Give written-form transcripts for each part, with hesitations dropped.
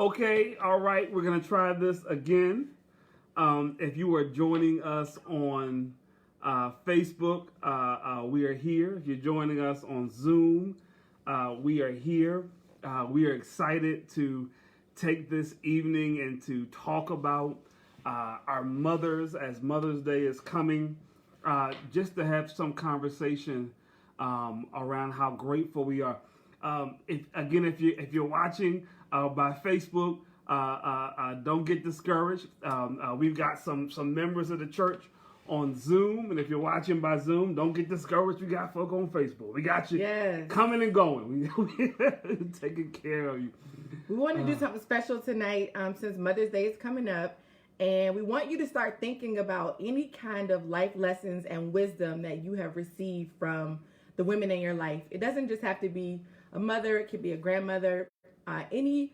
Okay, all right, we're going to try this again. If you are joining us on Facebook, we are here. If you're joining us on Zoom, we are here. We are excited to take this evening and to talk about our mothers as Mother's Day is coming, just to have some conversation around how grateful we are. If you're watching by Facebook, don't get discouraged. We've got some members of the church on Zoom, and if you're watching by Zoom, don't get discouraged. We got folk on Facebook. We got you coming and going. We taking care of you. We want to do something special tonight since Mother's Day is coming up, and we want you to start thinking about any kind of life lessons and wisdom that you have received from the women in your life. It doesn't just have to be a mother, it could be a grandmother, any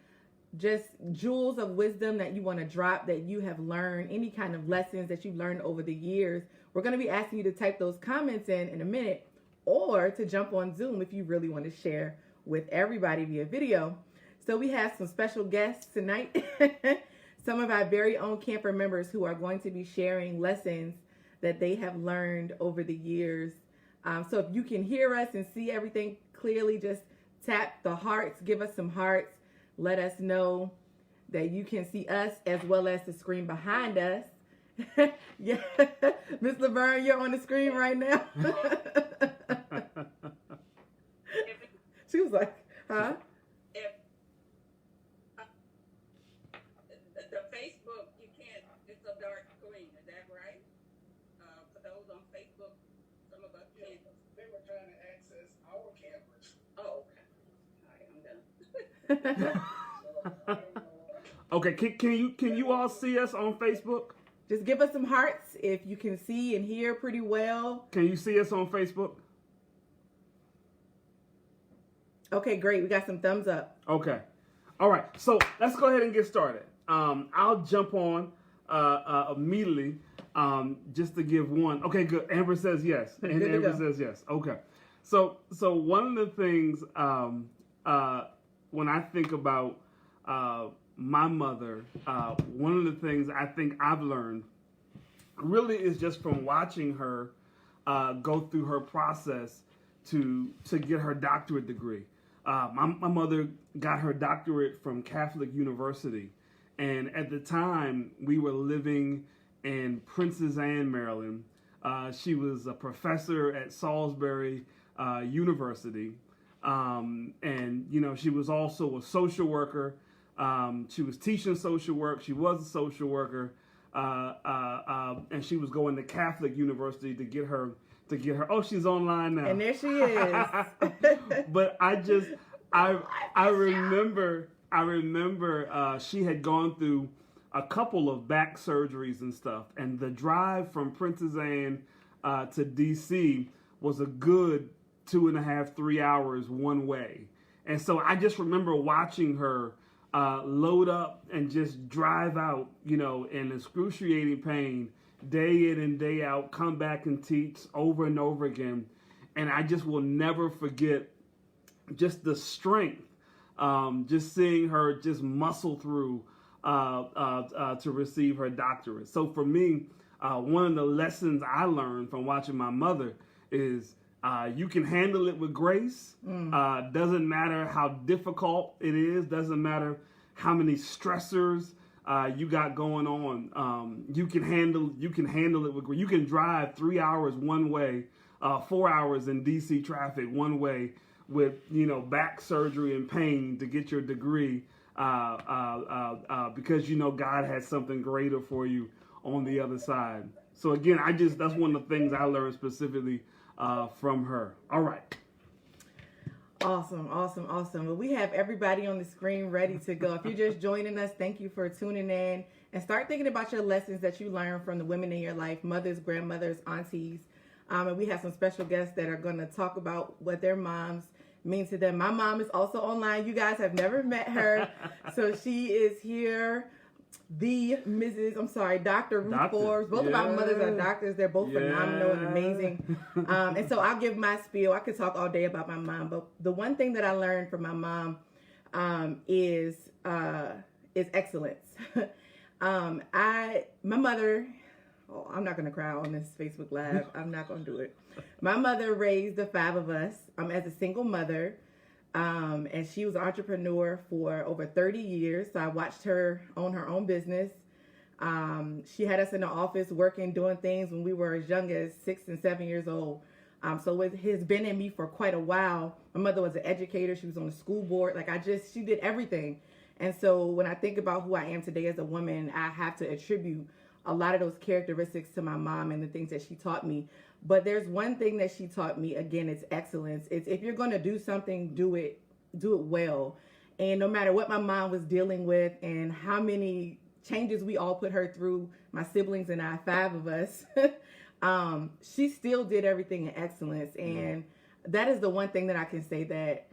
just jewels of wisdom that you want to drop that you have learned, any kind of lessons that you've learned over the years. We're going to be asking you to type those comments in a minute, or to jump on Zoom if you really want to share with everybody via video. So we have some special guests tonight, some of our very own camper members who are going to be sharing lessons that they have learned over the years. So if you can hear us and see everything clearly, just tap the hearts, give us some hearts. Let us know that you can see us as well as the screen behind us. Yeah, Miss Laverne, you're on the screen right now. She was like, huh? The Facebook, you can't, it's a dark screen, is that right? For those on Facebook, some of us can't. They were trying to access our cameras. Oh, okay. All right, I'm done. Okay, can you all see us on Facebook? Just give us some hearts if you can see and hear pretty well. Can you see us on Facebook? Okay, great. We got some thumbs up. Okay. All right. So let's go ahead and get started. I'll jump on immediately just to give one. Okay, good. Amber says yes. And Amber says yes. Okay. So one of the things when I think about my mother, one of the things I think I've learned really is just from watching her go through her process to get her doctorate degree. My mother got her doctorate from Catholic University, and at the time we were living in Princess Anne, Maryland. She was a professor at Salisbury University, and she was also a social worker. She was teaching social work. She was a social worker, and she was going to Catholic University to get her. Oh, she's online now. And there she is. But I remember she had gone through a couple of back surgeries and stuff, and the drive from Princess Anne to DC was a good 2.5, 3 hours one way. And so I just remember watching her load up and just drive out, in excruciating pain, day in and day out, come back and teach over and over again. And I just will never forget just the strength, just seeing her just muscle through to receive her doctorate. So for me, one of the lessons I learned from watching my mother is you can handle it with grace. Doesn't matter how difficult it is. Doesn't matter how many stressors you got going on. You can handle it with grace. You can drive 3 hours one way, 4 hours in DC traffic one way with back surgery and pain to get your degree because God has something greater for you on the other side. So again, that's one of the things I learned specifically from her. All right. Awesome. Well, we have everybody on the screen ready to go. If you're just joining us, thank you for tuning in, and start thinking about your lessons that you learned from the women in your life, mothers, grandmothers, aunties. And we have some special guests that are going to talk about what their moms mean to them. My mom is also online. You guys have never met her. So she is here. Dr. Ruth Forbes. Both of our mothers are doctors. They're both phenomenal and amazing. And so I'll give my spiel. I could talk all day about my mom, but the one thing that I learned from my mom is is excellence. My mother, oh, I'm not gonna cry on this Facebook Live. I'm not gonna do it. My mother raised the 5 of us as a single mother, and she was an entrepreneur for over 30 years. So I watched her own her own business. She had us in the office working, doing things when we were as young as 6 and 7 years old. So it has been in me for quite a while. My mother was an educator. She was on the school board. She did everything. And so when I think about who I am today as a woman, I have to attribute a lot of those characteristics to my mom and the things that she taught me. But there's one thing that she taught me, again, it's excellence. It's if you're going to do something, do it well. And no matter what my mom was dealing with and how many changes we all put her through, my siblings and I, 5 of us, she still did everything in excellence. And that is the one thing that I can say that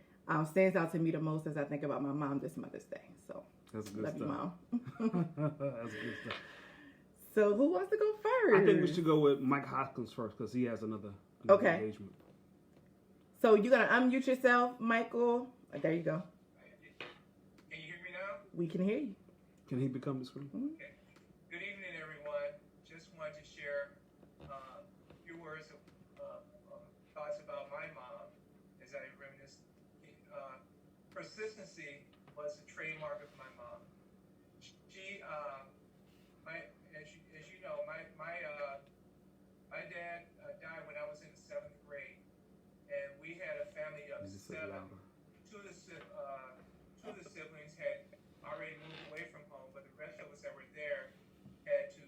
stands out to me the most as I think about my mom this Mother's Day. So That's good love stuff. you, Mom. That's good stuff. So who wants to go first? I think we should go with Mike Hopkins first because he has another Okay. engagement. So you're going to unmute yourself, Michael. There you go. Can you hear me now? We can hear you. Can he become the screen? Okay. Good evening, everyone. Just wanted to share a few words of thoughts about my mom as I reminisce. Persistency was the trademark of my mom. She, as you know, my dad died when I was in the 7th grade, and we had a family of You just said 7. louder. Two of the siblings had already moved away from home, but the rest of us that were there had to,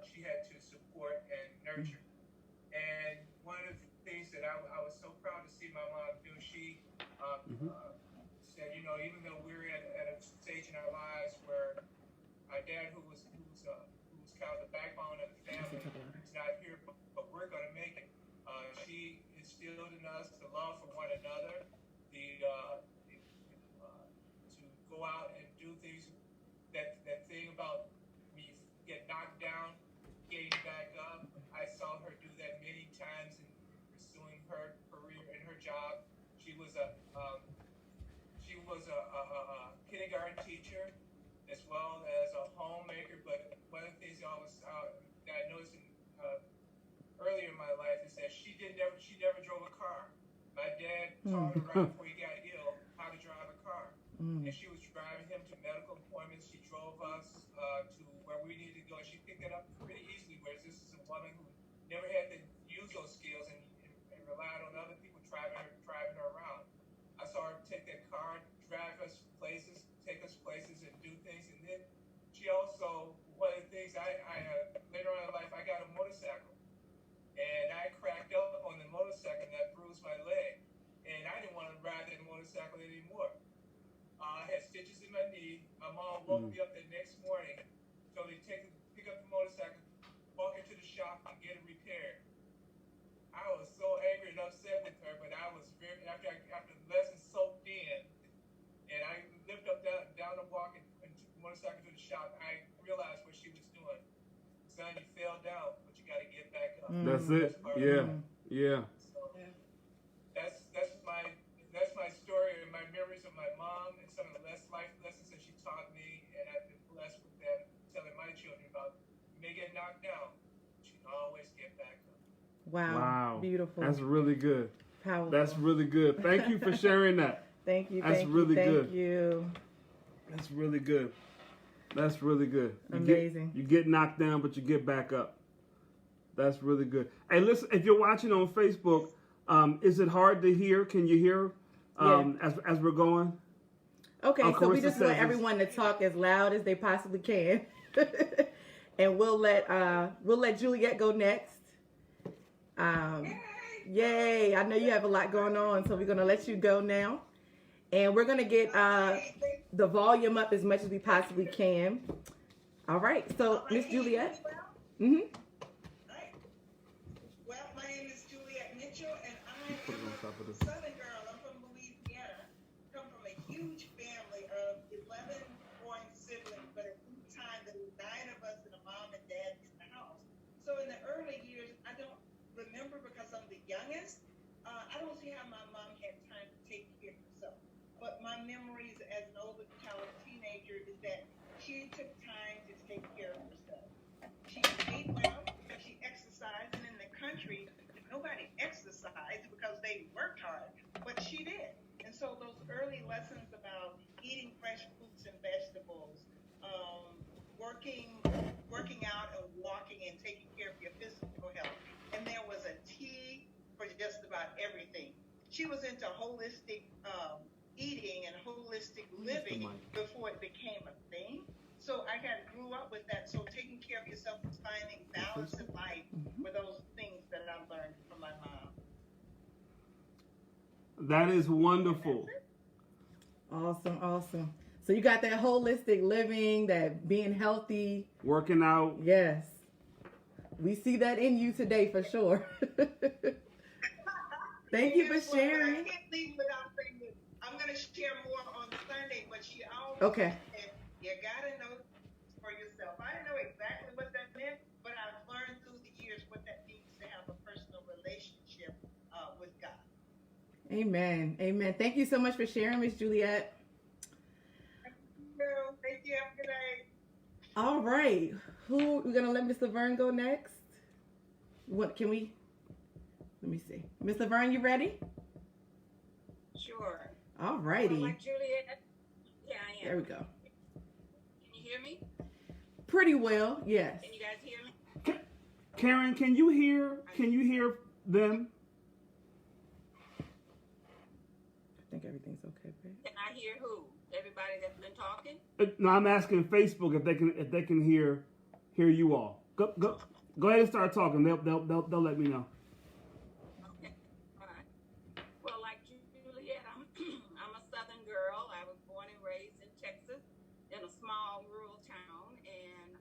she had to support and nurture. And one of the things that I was so proud to see my mom do, she said, you know, even though we're at a stage in our lives where our dad, who's kind of the backbone of the family, is not here, but we're going to make it. She instilled in us the love for one another, to go out and do things. That thing about when you get knocked down, getting back up. I saw her do that many times in pursuing her career and her job. She was a kindergarten teacher as well as a homemaker. But one of the things that I noticed earlier in my life is that she never drove a car. My dad taught her right before he got ill how to drive a car. And she was driving him to medical appointments. She drove us to where we needed to go. And she picked it up pretty easily, whereas this is a woman who never had to use those skills and relied on other people driving her around. I saw her take that car, drive us places, take us places and do things. And then she also, one of the things later on in life, I got a motorcycle. And I cracked up on the motorcycle and that bruised my leg. And I didn't want to ride that motorcycle anymore. I had stitches in my knee. My mom woke me up the next morning, told me to pick up the motorcycle, walk into the shop and get it repaired. I was so angry and upset with her, but I was after the lesson soaked in, and I limped up down the walk and took the motorcycle to the shop. I realized what she was doing. Son, you fell down, but you got to get back up. That's it. Yeah. Yeah. So, that's my story and my memories of my mom and some of the life lessons that she taught me, and I've been blessed with that, telling my children about you may get knocked down, but you can always get back up. Wow. Beautiful. That's really good. Powerful. That's really good. Thank you for sharing that. Thank you. That's Thank really you, good. Thank you. That's really good. That's really good. Amazing. You get knocked down, but you get back up. That's really good. Hey, listen, if you're watching on Facebook, is it hard to hear? Can you hear as we're going? Okay, Of so we course it just want says everyone to talk as loud as they possibly can. And we'll let Juliet go next. Yay! I know you have a lot going on, so we're gonna let you go now. And we're gonna get the volume up as much as we possibly can. All right, so Miss Juliet. Right. Well, my name is Juliet Mitchell, and I'm Put it on top of a this. Southern girl. I'm from Louisiana. Come from a huge family of 11 born siblings, but at the time there were 9 of us and a mom and dad in the house. So in the early years, I don't remember because I'm the youngest. I don't see how my mom had time to take care of herself. But my memories as an older child, teenager, teacher is that she took time to take care of herself. She ate well, she exercised, and in the country, nobody exercised because they worked hard, but she did. And so those early lessons about eating fresh fruits and vegetables, working out and walking and taking care of your physical health. And there was a T for just about everything. She was into holistic eating and holistic living before it became a thing. So I grew up with that. So taking care of yourself is finding balance in life were those things that I learned from my mom. That is wonderful. Awesome. So you got that holistic living, that being healthy. Working out. Yes. We see that in you today for sure. Thank you for sharing. I can't leave without saying this. I'm going to share more on Sunday, but she always Okay. said, you got to know for yourself. I didn't know exactly what that meant, but I've learned through the years what that means to have a personal relationship with God. Amen. Thank you so much for sharing, Miss Juliet. Thank you. Have a good day. All right. We're going to let Miss Laverne go next? Let me see. Miss Laverne, you ready? Sure. All righty. Like Juliet? Yeah, I am. There we go. Can you hear me? Pretty well, yes. Can you guys hear me? Karen, can you hear them? I think everything's okay, babe. Can I hear who? Everybody that's been talking? No, I'm asking Facebook if they can hear you all. Go ahead and start talking. They'll let me know. Okay. All right. Well, like Juliet, I'm I'm a Southern girl. I was born and raised in Texas in a small rural town, and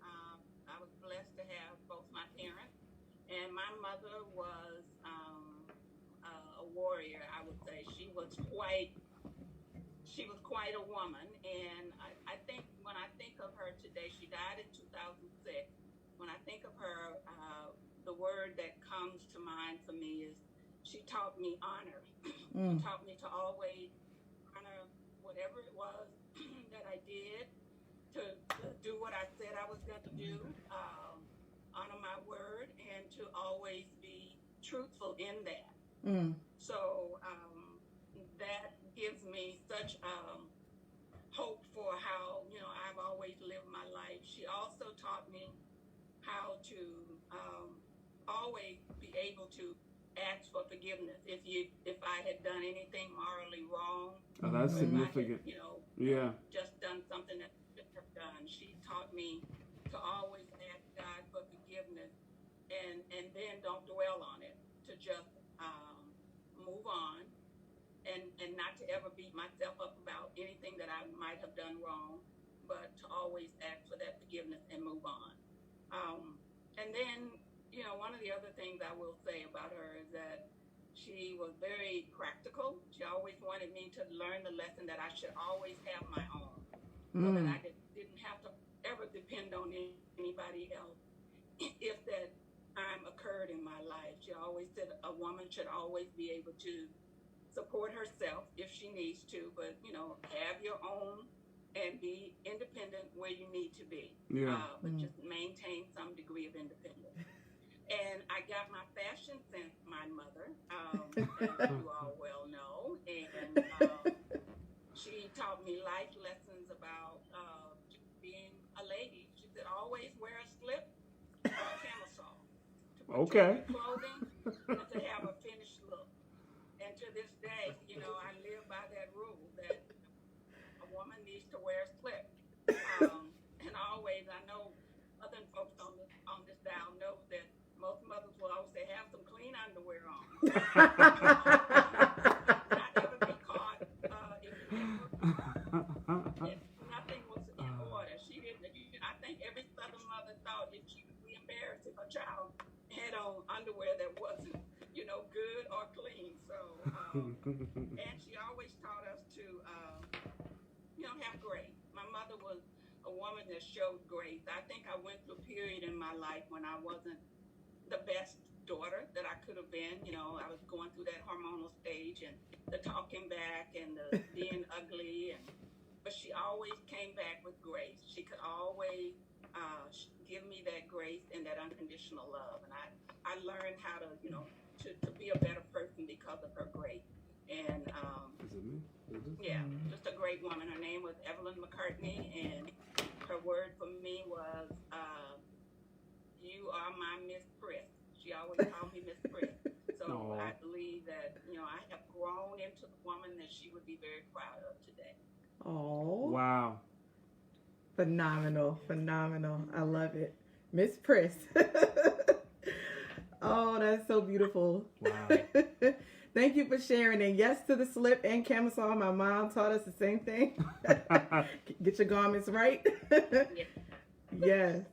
I was blessed to have both my parents. And my mother was a warrior, I would say. She was quite a woman, and I think when I think of her today, she died in 2006. When I think of her, the word that comes to mind for me is she taught me honor. She taught me to always honor whatever it was that I did, to do what I said I was going to do, honor my word, and to always be truthful in that. So that gives me such hope for how, I've always lived my life. She also taught me how to always be able to ask for forgiveness if I had done anything morally wrong. Oh, that's significant. Yeah. Just done something that I shouldn't have done. She taught me to always ask God for forgiveness and then don't dwell on it, to just move on and not to ever beat myself up about anything that I might have done wrong, but to always ask for that forgiveness and move on. And then, one of the other things I will say about her is that she was very practical. She always wanted me to learn the lesson that I should always have my own, so that I didn't have to ever depend on anybody else if that time occurred in my life. She always said a woman should always be able to support herself if she needs to, but have your own and be independent where you need to be. But just maintain some degree of independence. And I got my fashion sense, my mother, as you all well know, and she taught me life lessons about just being a lady. She said, always wear a slip or a camisole to put your clothing and to have a finished look. And to this day, I live by that rule that a woman needs to wear a slip. And always, I know other folks on this dial know that most mothers will always say, have some clean underwear on. Not ever be caught if nothing was in order. She didn't. I think every Southern mother thought that she would be embarrassed if a child had on underwear that wasn't, good or clean. So, and she always taught us to, have grace. My mother was a woman that showed grace. I think I went through a period in my life when I wasn't the best daughter that I could have been. I was going through that hormonal stage and the talking back and the being ugly, but but she always came back with grace. She could always give me that grace and that unconditional love. And I learned how to, to be a better person because of her grace. And Is it me? yeah, just a great woman. Her name was Evelyn McCartney, and her word for me was, "You are my Miss Priss." She always called me Miss Priss. So Aww. I believe that I have grown into the woman that she would be very proud of today. Oh, Wow. phenomenal. I love it. Miss Priss. Oh, that's so beautiful. Wow. Thank you for sharing. And yes to the slip and camisole. My mom taught us the same thing. Get your garments right. Yes.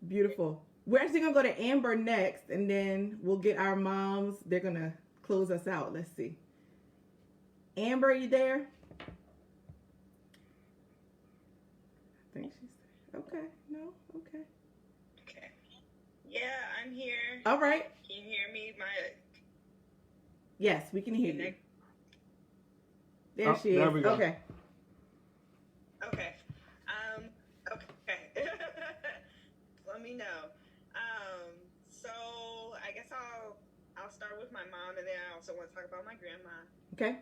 Beautiful. We're actually going to go to Amber next, and then we'll get our moms. They're going to close us out. Let's see. Amber, are you there? I think she's there. Okay. No? Okay. Okay. Yeah, I'm here. All right. Can you hear me? Yes, we can hear you. There Oh, she is. there we go. Okay. Okay. Okay. Let me know. So I guess I'll start with my mom, and then I also want to talk about my grandma. Okay.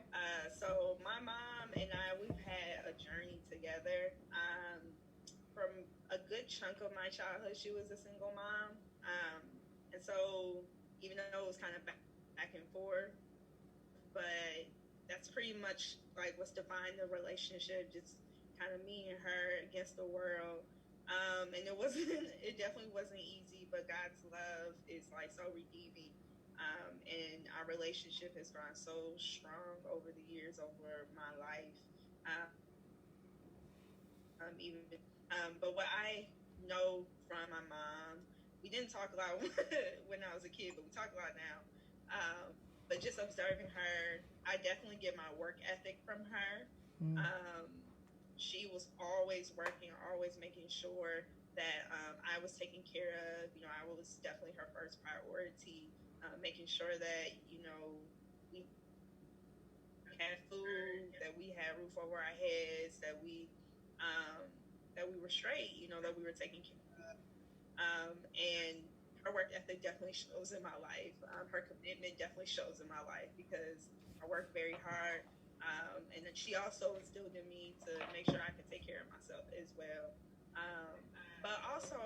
So my mom and I, we've had a journey together. From a good chunk of my childhood, she was a single mom. And so even though it was kind of back and forth, but that's pretty much like what's defined the relationship, just kind of me and her against the world. And it definitely wasn't easy, but God's love is like so redeeming. And our relationship has grown so strong over the years, over my life. But what I know from my mom, we didn't talk a lot when I was a kid, but we talk a lot now. But just observing her, I definitely get my work ethic from her. She was always working, always making sure that I was taken care of. I was definitely her first priority, making sure that, we had food, that we had roof over our heads, that we were straight, that we were taken care of. And her work ethic definitely shows in my life. Her commitment definitely shows in my life because I work very hard. And then she also instilled in me to make sure I could take care of myself as well. But also,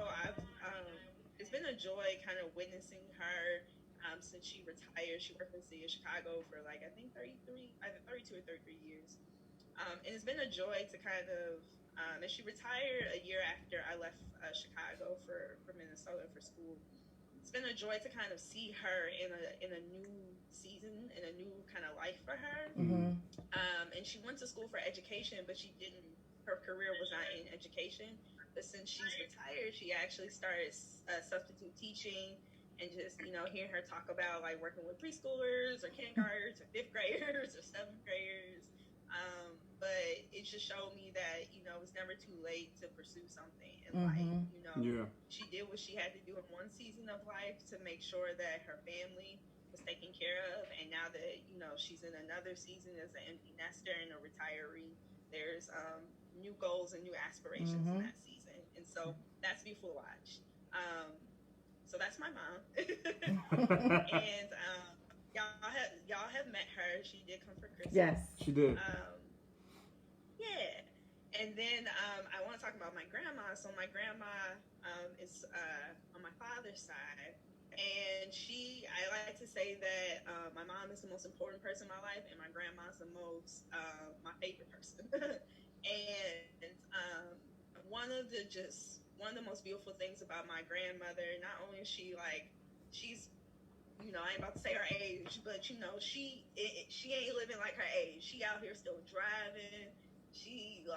it's been a joy kind of witnessing her since she retired. She worked in the city of Chicago for I think 32 or 33 years. And it's been a joy to kind of, and she retired a year after I left Chicago for Minnesota for school. It's been a joy to kind of see her in a new season, in a new kind of life for her. Mm-hmm. And she went to school for education, but her career was not in education. But since she's retired, she actually started substitute teaching, and just, hearing her talk about like working with preschoolers or kindergartners or fifth graders or seventh graders. But it just showed me that, it's never too late to pursue something in life. Yeah. She did what she had to do in one season of life to make sure that her family was taken care of. And now that, she's in another season as an empty nester and a retiree, there's new goals and new aspirations in that season. And so that's beautiful to watch. So that's my mom. And y'all have met her. She did come for Christmas. Yes. She did. Yeah. And then I want to talk about my grandma. So my grandma is on my father's side. And I like to say that my mom is the most important person in my life, and my grandma's my favorite person. And one of the most beautiful things about my grandmother, not only is she's, I ain't about to say her age, but she ain't living like her age. She out here still driving. She is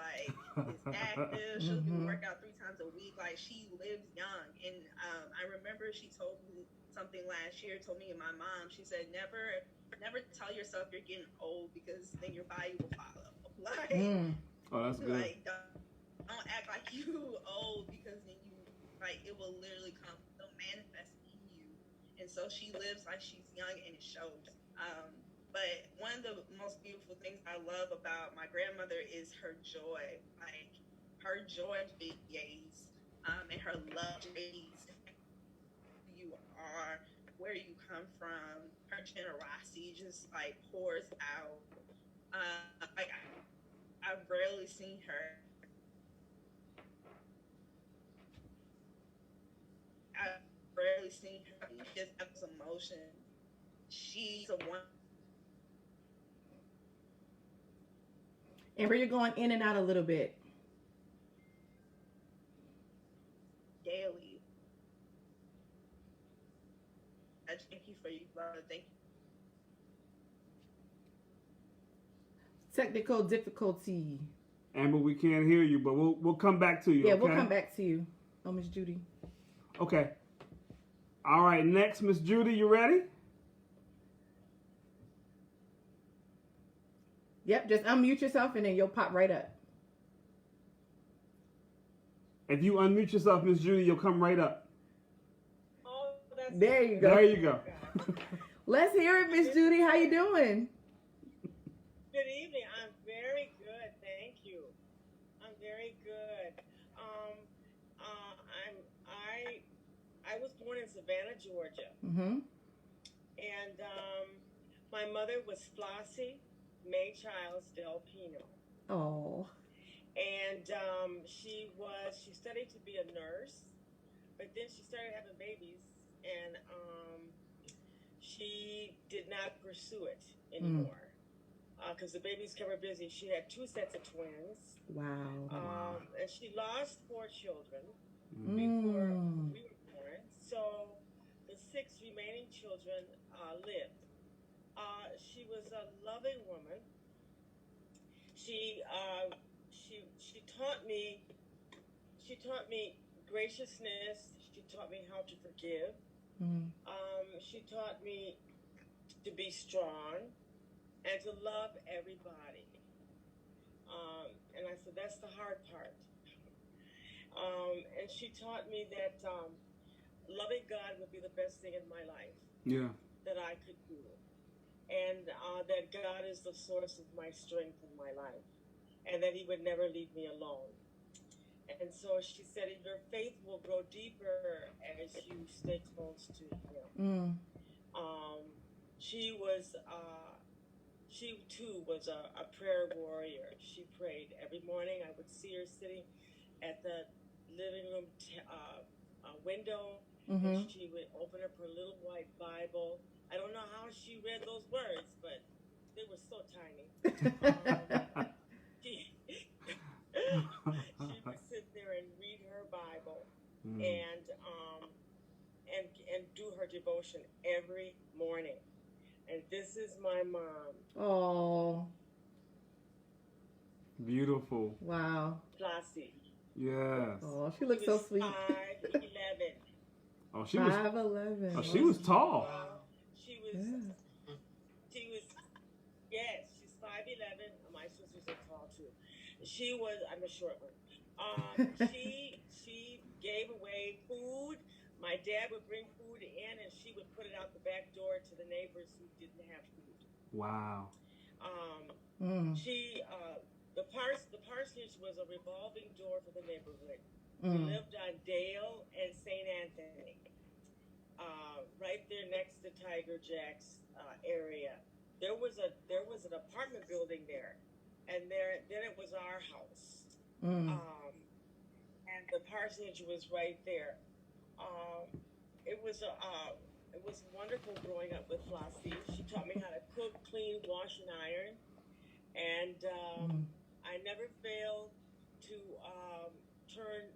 active. She'll do workout 3 times a week. She lives young. And I remember she told me something last year, told me and my mom, she said, never tell yourself you're getting old, because then your body will follow. Oh, that's good. Don't act like you old, because then it will literally it'll manifest in you. And so she lives like she's young, and it shows. But one of the most beautiful things I love about my grandmother is her joy. Like her joy radiates, and her love radiates who you are, where you come from. Her generosity just like pours out. Like I've rarely seen her. I've rarely seen her. She just has emotion. She's a one Amber, you're going in and out a little bit. daily. I thank you for you, brother. Thank you. Technical difficulty. Amber, we can't hear you, but we'll come back to you. Yeah, okay? we'll come back to you. Oh, Miss Judy. Okay. All right, next, Miss Judy, you ready? Yep, just unmute yourself and then you'll pop right up. If you unmute yourself, Miss Judy, you'll come right up. Oh, that's There you go. There you go. Let's hear it, Miss Judy. How you doing? Good evening. I'm very good, thank you. I'm very good. I was born in Savannah, Georgia, Mm-hmm. and my mother was Flossie May Childs Del Pino, Oh. and she studied to be a nurse, but then she started having babies, and she did not pursue it anymore. Because the babies kept her busy. She had 2 sets of twins. Wow. And she lost 4 children Mm. before we were born. So the 6 remaining children lived. She was a loving woman. She taught me graciousness. She taught me how to forgive. Mm. She taught me to be strong and to love everybody. And I said, that's the hard part. And she taught me that loving God would be the best thing in my life Yeah. that I could do. And that God is the source of my strength in my life. And that he would never leave me alone. And so she said, your faith will grow deeper as you stay close to him. She too was a prayer warrior. She prayed every morning. I would see her sitting at the living room window, and she would open up her little white Bible. I don't know how she read those words, but they were so tiny. She would sit there and read her Bible and do her devotion every morning. And this is my mom. Oh. Beautiful. Wow. Flossie. Yes. Oh, she looks so sweet. 5'11". Oh, she was. 5'11". Oh, she was tall. She was. Yes, she's 5'11". My sisters are tall too. I'm a short one. She gave away food. My dad would bring food in, and she would put it out the back door to the neighbors who didn't have food. Wow. The parsonage was a revolving door for the neighborhood. We lived on Dale and St. Anthony, right there next to Tiger Jack's area. There was an apartment building there, and then it was our house. And the parsonage was right there. It was wonderful growing up with Flossie. She taught me how to cook, clean, wash, and iron, and I never failed to turn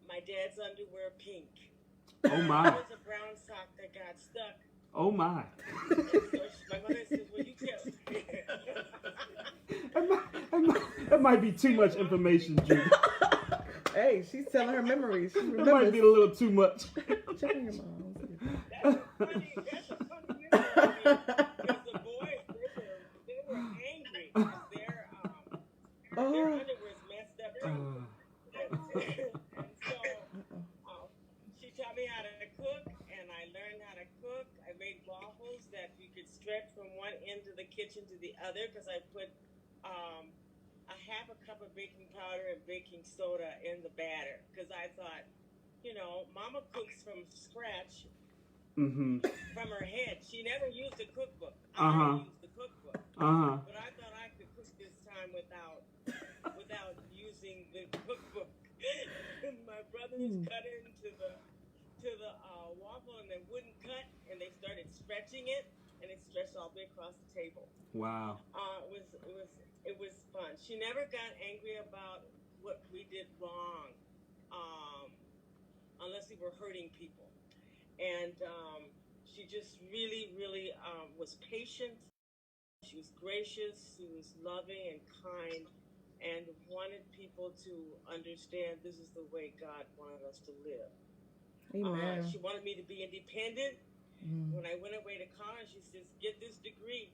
my dad's underwear pink. Oh my. There was a brown sock that got stuck. Oh my. And so my mother says, "Well, you tell." That might be too much information, Judy. Hey, she's telling her memories. She That might remembers. be a little too much. Check on your mom. That's a funny memory. Because the boys, they were angry because their underwear's messed up too. And so she taught me how to cook, and I learned how to cook. I made waffles that you could stretch from one end of the kitchen to the other because I put a half a cup of baking powder and baking soda in the batter because I thought, Mama cooks from scratch Mm-hmm. from her head. She never used a cookbook. I Uh-huh. never used the cookbook, Uh-huh. but I thought I could cook this time without using the cookbook. My brothers cut into the waffle and they wouldn't cut, and they started stretching it, and it stretched all the way across the table. Wow. It was fun. She never got angry about what we did wrong, unless we were hurting people. And she just really, really was patient. She was gracious. She was loving and kind, and wanted people to understand this is the way God wanted us to live. Amen. She wanted me to be independent. Mm. When I went away to college, she says, "Get this degree."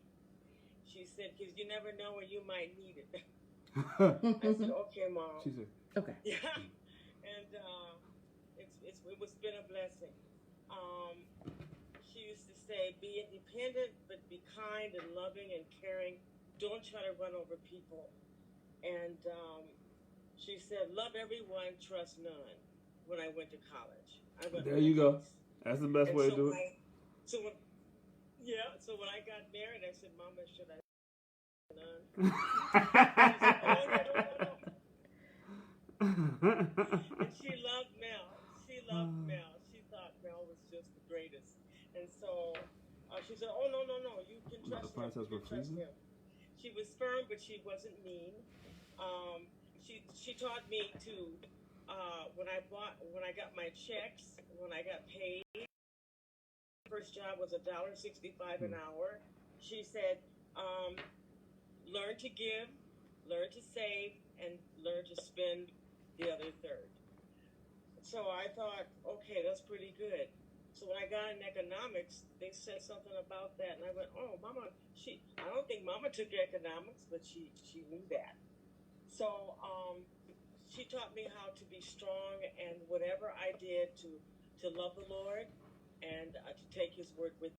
She said, "Because you never know when you might need it." I said, "Okay, Mom." She said, Okay. Yeah, and it was been a blessing. She used to say, "Be independent, but be kind and loving and caring. Don't try to run over people." And she said, "Love everyone, trust none." When I went to college, there you go. That's the best way to do it. So when I got married, I said, "Mama, should I none?" She said, "Oh, no. And she loved Mel. She thought Mel was just the greatest. And so she said, "Oh, no. You can trust him. You can trust him." She was firm, but she wasn't mean. She taught me to when I got my checks, when I got paid. First job was $1.65 an hour. She said, "Learn to give, learn to save, and learn to spend the other third." So I thought, okay, that's pretty good. So when I got in economics, they said something about that, and I went, "Oh, Mama." I don't think Mama took economics, but she knew that. So she taught me how to be strong, and whatever I did to love the Lord and to take His word with.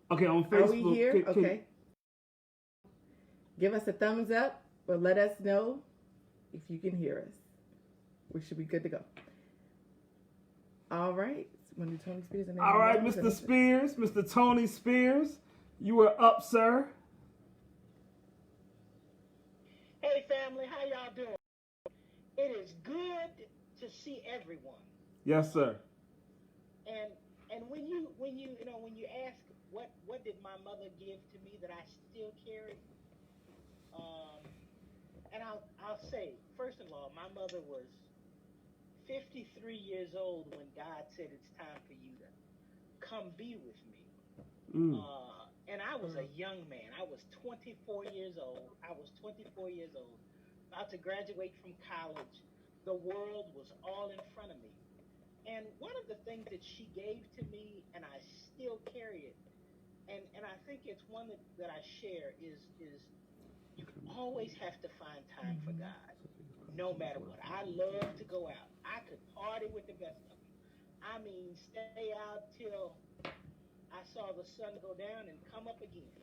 Okay, on Facebook. Are we here? Okay. Give us a thumbs up or let us know if you can hear us. We should be good to go. All right. Want to do Tony Spears? And then All right, Mr. Spears, Mr. Tony Spears, you are up, sir. Hey, family, how y'all doing? It is good to see everyone. Yes, sir. And when you ask what did my mother give to me that I still carry, and I'll say, first of all, my mother was 53 years old when God said it's time for you to come be with me. And I was a young man. I was 24 years old. About to graduate from college. The world was all in front of me. And one of the things that she gave to me, and I still carry it, and I think it's one that I share, is you always have to find time for God, no matter what. I love to go out. I could party with the best of them. I mean, stay out till I saw the sun go down and come up again.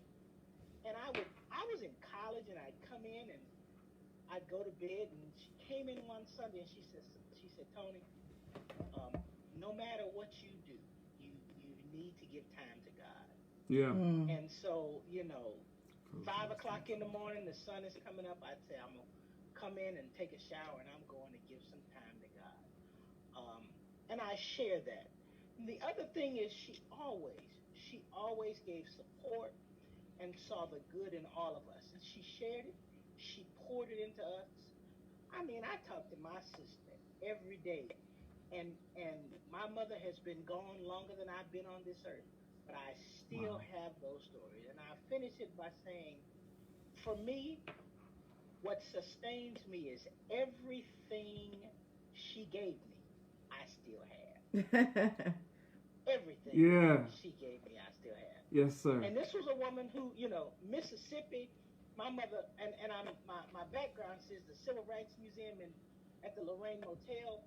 And I was in college, and I'd come in and I'd go to bed, and she came in one Sunday and she said, "Tony, no matter what you do, you need to give time to God." Yeah. And so, 5 o'clock in the morning, the sun is coming up. I'd say, I'm going to come in and take a shower, and I'm going to give some time to God. And I share that. And the other thing is she always gave support and saw the good in all of us. And she shared it. She poured it into us. I mean, I talk to my sister every day. and my mother has been gone longer than I've been on this earth, but I still have those stories. And I finish it by saying, for me, what sustains me is everything she gave me, I still have. Everything she gave me, I still have. Yes, sir. And this was a woman who, Mississippi, my mother, and my background says the Civil Rights Museum at the Lorraine Motel.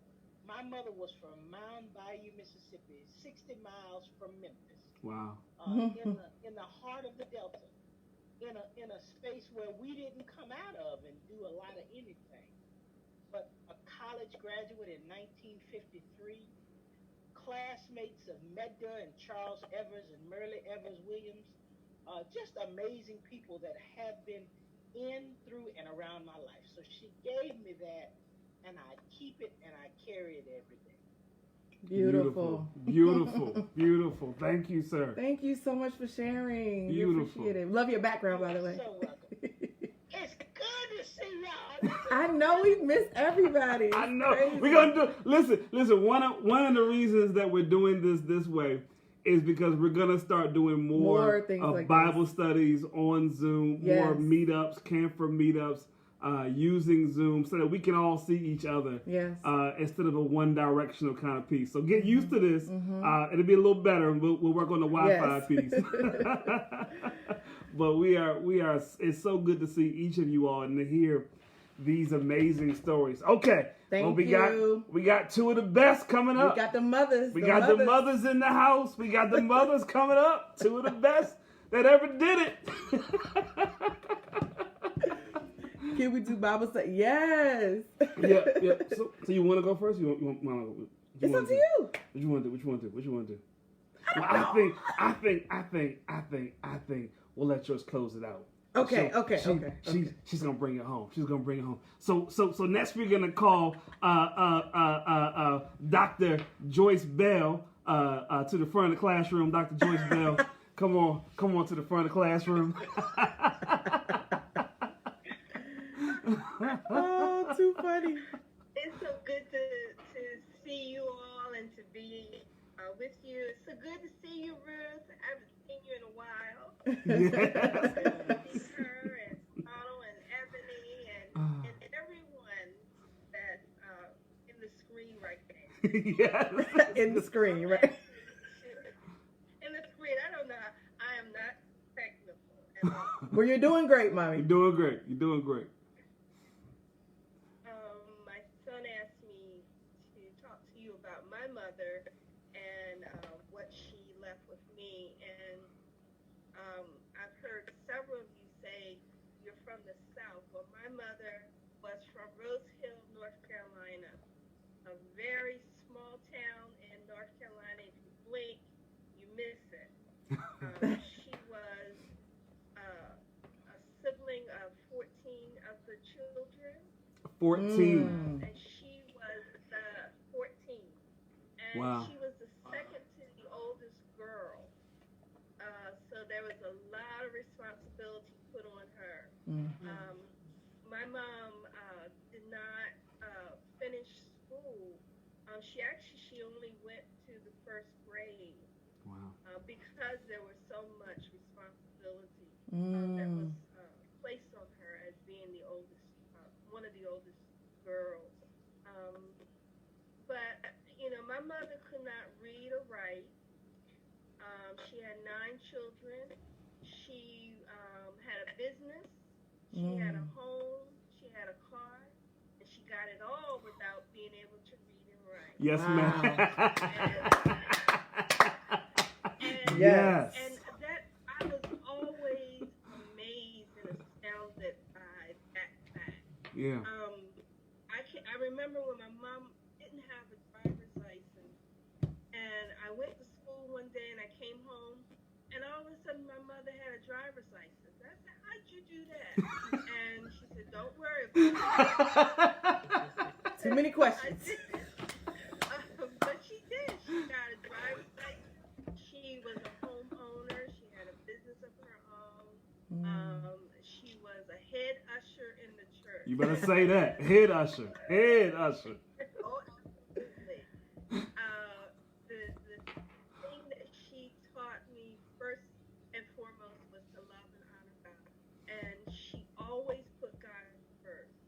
My mother was from Mound Bayou, Mississippi, 60 miles from Memphis. Wow. In the heart of the Delta, in a space where we didn't come out of and do a lot of anything. But a college graduate in 1953, classmates of Medgar and Charles Evers and Merle Evers Williams, just amazing people that have been in, through, and around my life. So she gave me that, and I keep it and I carry it every day. Beautiful. Beautiful. Beautiful. Thank you, sir. Thank you so much for sharing. Beautiful. We appreciate it. Love your background, by the way. So welcome. It's good to see y'all. I know we miss everybody. I know. Crazy. We're gonna do. Listen. One of the reasons that we're doing this way is because we're gonna start doing more things of like Bible this. studies on Zoom, more Yes. meetups, camper meetups, using Zoom so that we can all see each other. Yes. Instead of a one-directional kind of piece. So get used to this. It'll be a little better, and we'll work on the Wi-Fi Yes. piece. But we are. It's so good to see each of you all and to hear these amazing stories. Okay. Thank we you. got two of the best coming up. We got the mothers. We got the mothers in the house. We got the mothers coming up. Two of the best that ever did it. Can we do Bible study? Yes. Yeah. So you want to go first? You want It's up to you. What you want to do? What you want to do? Well, I think we'll let yours close it out. Okay. She's gonna bring it home. So next we're gonna call Dr. Joyce Bell to the front of the classroom. Dr. Joyce Bell, come on to the front of the classroom. Oh, too funny. It's so good to see you all and to be with you. It's so good to see you, Ruth. I haven't seen you in a while. Yes. See her and Otto and Ebony and everyone that's in the screen right there. Yes. In the screen, right? In the screen. I don't know. I am not technical at all. Well, you're doing great, Mommy. You're doing great. My son asked me to talk to you about my mother and what she left with me. And I've heard several of you say you're from the South. Well, my mother was from Rose Hill, North Carolina, a very small town in North Carolina. If you blink, you miss it. She was a sibling of 14 of the children. 14. And she was the 14. And Wow. she was the second to the oldest girl. So there was a lot of responsibility put on her. My mom did not finish school. She only went to the first grade. Wow. Because there was so much responsibility that was placed on her as being the oldest, one of the oldest girls. But my mother could not read or write. She had 9 children. She had a business. She had a home. She had a car. And she got it all without being able to read and write. Yes, ma'am. Yes. And that I was always amazed and astounded by that fact. Yeah. I remember when my mom didn't have a driver's license, and I went to school one day and I came home, and all of a sudden my mother had a driver's license. I said, "How'd you do that?" And she said, "Don't worry about it." Too many questions. But she did. She got a driver's license. She was a homeowner. She had a business of her own. She was a head usher in the church. You better say that. Head usher. Oh, absolutely.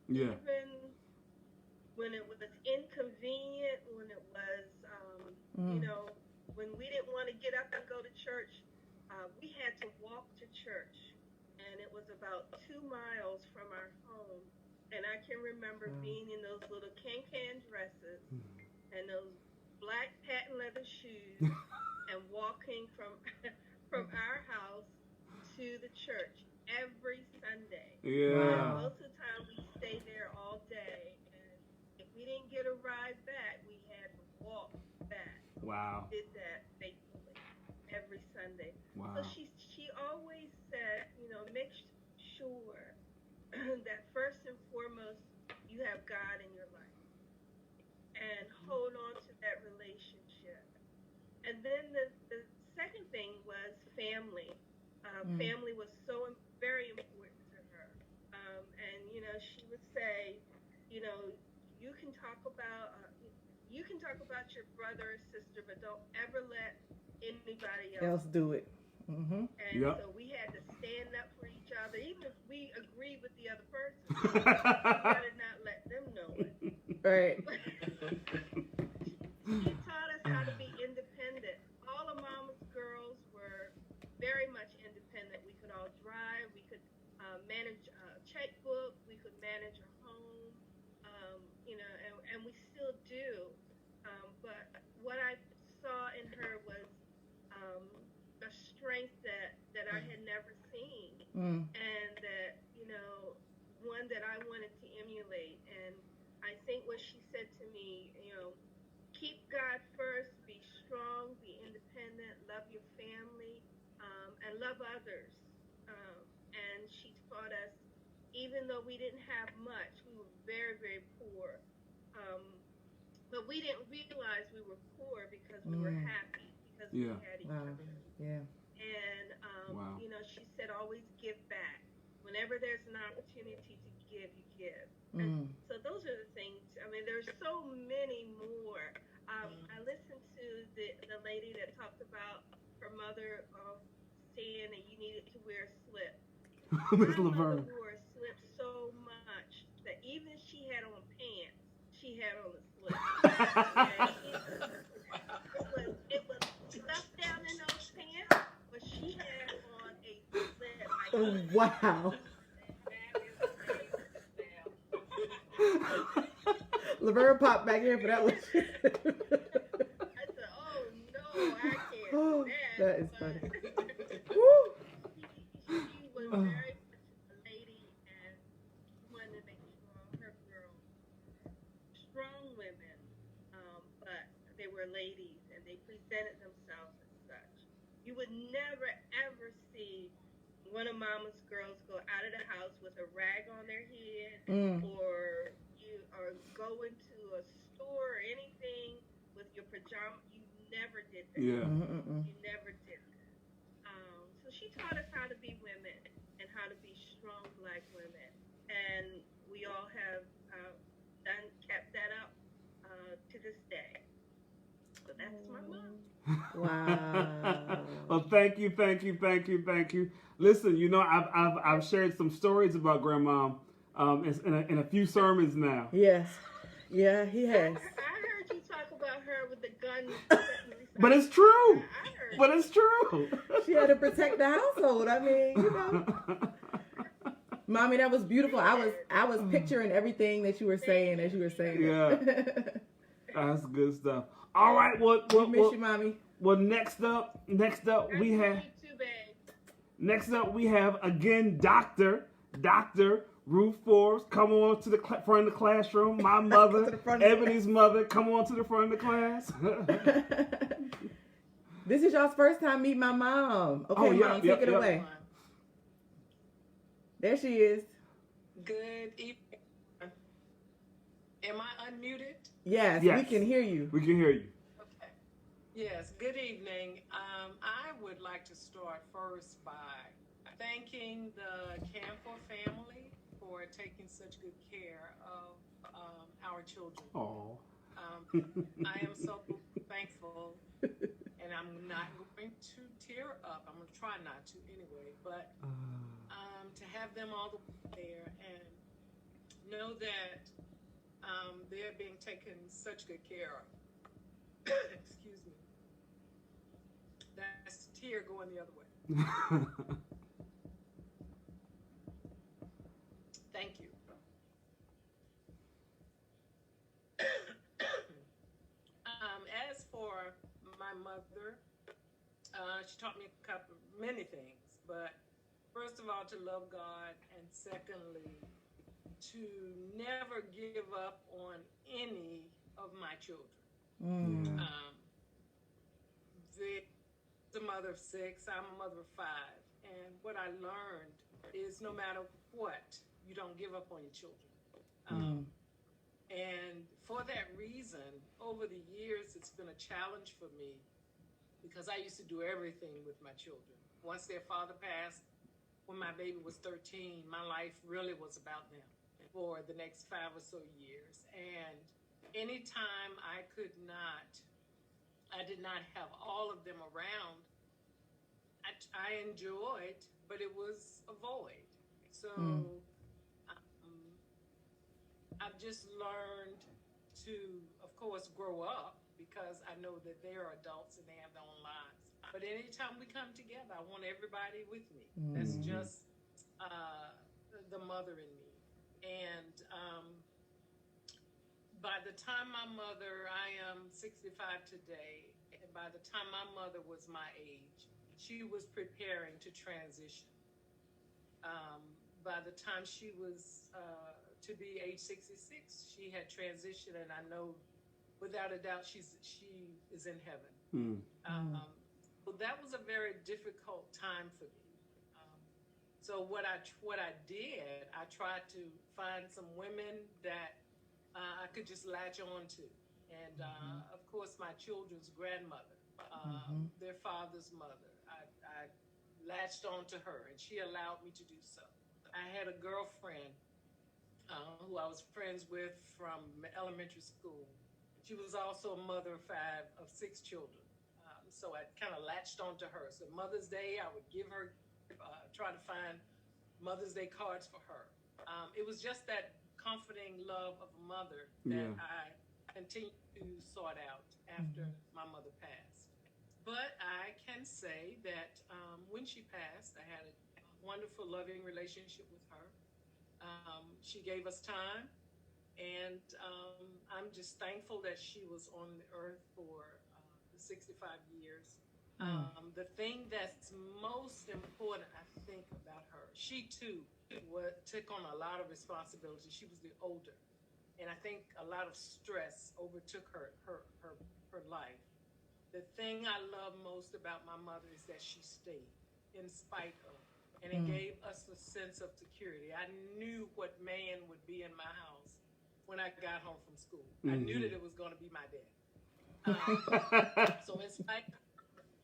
Yeah. Even when it was inconvenient, when it was, you know, when we didn't want to get up and go to church, we had to walk to church. And it was about 2 miles from our home. And I can remember being in those little can-can dresses and those black patent leather shoes and walking from our house to the church every Sunday. Yeah. And most of the time we stayed there all day. And if we didn't get a ride back, we had to walk back. Wow. We did that faithfully every Sunday. Wow. So she always said, you know, make sure that first and foremost you have God in your life and hold on to that relationship. And then the second thing was family. Family was so very important to her. And you know, she would say, you know, you can talk about your brother or sister, but don't ever let anybody else do it. And Yep. so we had to stand up for each other, even if we agreed with the other person. We better not let them know it. Right. She taught us how to be independent. All of Mama's girls were very much independent. We could all drive. We could manage a checkbook. We could manage a home. You know, and we still do. But what I saw in her was a strength that I had never seen, and that, you know, one that I wanted to emulate. And I think what she said to me, you know, keep God first, be strong, be independent, love your family, and love others. And she taught us, even though we didn't have much, we were very, very poor. But we didn't realize we were poor because we were happy, because we had each other. Yeah. And, you know, she said, always give back. Whenever there's an opportunity to give, you give. And so those are the things. I mean, there's so many more. I listened to the lady that talked about her mother saying that you needed to wear a slip. Miss My mother Laverne. wore a slip so much that even if she had on pants, she had on a slip. And it was stuffed down in those pants, but she had on a slip. Oh, wow. Laverne popped back in for that one. I said, oh no, I can't do that. That is funny. Woo. She was very much a lady and wanted to make her girls strong women, but they were ladies and they presented themselves as such. You would never ever see one of Mama's girls go out of the house with a rag on their head or go into a store or anything with your pajamas. You never did that. Yeah. You never did that. So she taught us how to be women and how to be strong Black women. And we all have kept that up to this day. So that's my mom. Wow. Well, thank you. Listen, you know, I've shared some stories about Grandma in a few sermons now. Yes. Yeah, he has. I heard you talk about her with the gun. But it's true. I heard. But it's true. She had to protect the household. I mean, you know. Mommy, that was beautiful. I was picturing everything that you were saying as you were saying it. Yeah. That's good stuff. All right, We miss you, Mommy. Well, next up we have again Dr. Ruth Forbes. Come on to the front of the classroom. My mother, Ebony's mother, come on to the front of the class. This is y'all's first time meeting my mom. Okay, Mom, take it away. There she is. Good evening. Am I unmuted? Yes, we can hear you. We can hear you. Okay. Yes, good evening. I would like to start first by thanking the Camphor family for taking such good care of our children. Oh. I am so thankful, and I'm not going to tear up. I'm going to try not to anyway, but to have them all the way there. And know that they're being taken such good care of. Excuse me. That's a tear going the other way. Thank you. As for my mother, she taught me many things, but first of all, to love God, and secondly, to never give up on any of my children. The mother of 6, I'm a mother of 5, and what I learned is no matter what, you don't give up on your children. And for that reason, over the years, it's been a challenge for me because I used to do everything with my children. Once their father passed, when my baby was 13, my life really was about them for the next 5 or so years. And anytime I did not have all of them around, I enjoyed, but it was a void. So I've just learned to, of course, grow up because I know that they are adults and they have their own lives. But anytime we come together, I want everybody with me. That's just the mother in me. And by the time my mother, I am 65 today, and by the time my mother was my age, she was preparing to transition. By the time she was to be age 66, she had transitioned, and I know without a doubt she is in heaven. Well, that was a very difficult time for me. So what I did, I tried to find some women that I could just latch on to. And of course, my children's grandmother, their father's mother, I latched on to her, and she allowed me to do so. I had a girlfriend who I was friends with from elementary school. She was also a mother of 6 children. So I kind of latched onto her. So Mother's Day, I would give her, try to find Mother's Day cards for her. It was just that comforting love of a mother that I continued to sort out after my mother passed. But I can say that when she passed, I had a wonderful, loving relationship with her. She gave us time, and I'm just thankful that she was on the earth for 65 years. The thing that's most important, I think, about her, she too took on a lot of responsibility. She was the older, and I think a lot of stress overtook her life. The thing I love most about my mother is that she stayed in spite of, and it gave us a sense of security. I knew what man would be in my house when I got home from school. I knew that it was going to be my dad. So in spite of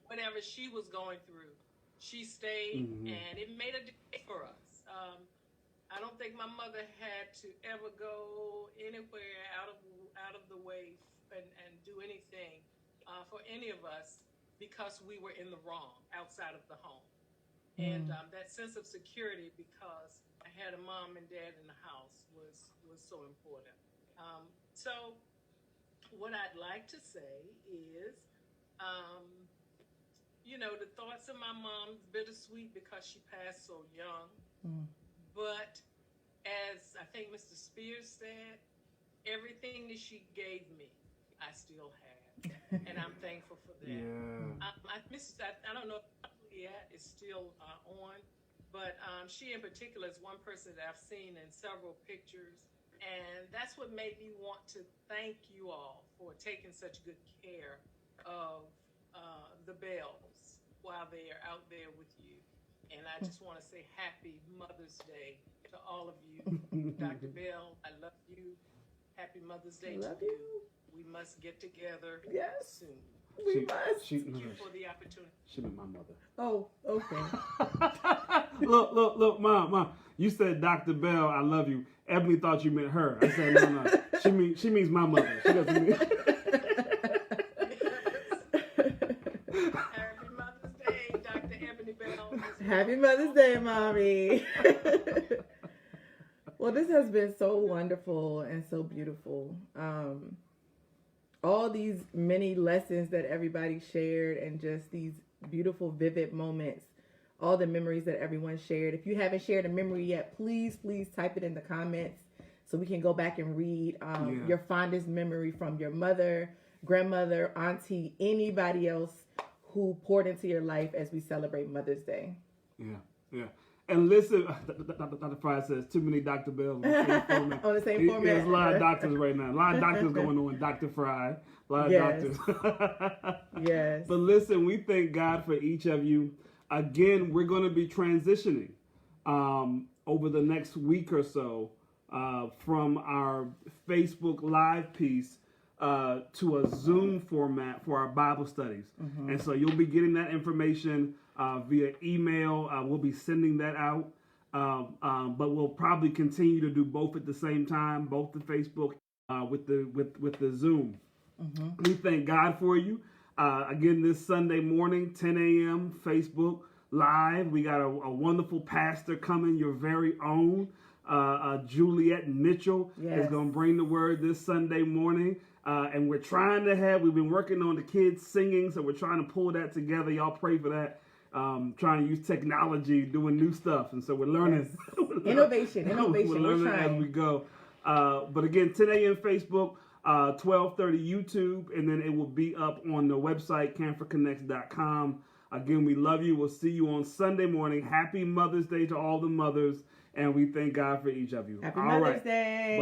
whatever she was going through, she stayed, and it made a difference for us. I don't think my mother had to ever go anywhere out of the way and do anything for any of us because we were in the wrong outside of the home. And that sense of security, because I had a mom and dad in the house, was so important. So what I'd like to say is, the thoughts of my mom's bittersweet because she passed so young. But as I think Mr. Spears said, everything that she gave me, I still have. And I'm thankful for that. I don't know if Juliet is still on, but she in particular is one person that I've seen in several pictures. And that's what made me want to thank you all for taking such good care of the Bells while they are out there with you. And I just want to say happy Mother's Day to all of you. Dr. Bell, I love you. Happy Mother's Day to you. We must get together soon. We must. Thank you for the opportunity. She meant my mother. Oh, okay. Look, Mom. You said Dr. Bell, I love you. Ebony thought you meant her. I said no. She means my mother. She doesn't mean. Happy Mother's Day, Dr. Ebony Bell. Happy Mother's Day, Mommy. Well, this has been so wonderful and so beautiful. All these many lessons that everybody shared and just these beautiful, vivid moments, all the memories that everyone shared. If you haven't shared a memory yet, please type it in the comments so we can go back and read your fondest memory from your mother, grandmother, auntie, anybody else who poured into your life as we celebrate Mother's Day. Yeah. And listen, Dr. Fry says too many Dr. Bells on the same format. On the same format. There's a lot of doctors right now. A lot of doctors going on. Dr. Fry. A lot of doctors. Yes. But listen, we thank God for each of you. Again, we're going to be transitioning over the next week or so from our Facebook Live piece to a Zoom format for our Bible studies. Mm-hmm. And so you'll be getting that information via email. We'll be sending that out. But we'll probably continue to do both at the same time, both the Facebook with the Zoom. Mm-hmm. We thank God for you. Again, this Sunday morning, 10 a.m., Facebook Live. We got a wonderful pastor coming, your very own Juliet Mitchell is going to bring the word this Sunday morning. And we've been working on the kids singing, so we're trying to pull that together. Y'all pray for that. Trying to use technology, doing new stuff. And so we're learning. Yes. Innovation. We're learning as we go. But again, 10 a.m. Facebook, 12:30 YouTube, and then it will be up on the website, CanforConnects.com. Again, we love you. We'll see you on Sunday morning. Happy Mother's Day to all the mothers, and we thank God for each of you. Happy Mother's Day.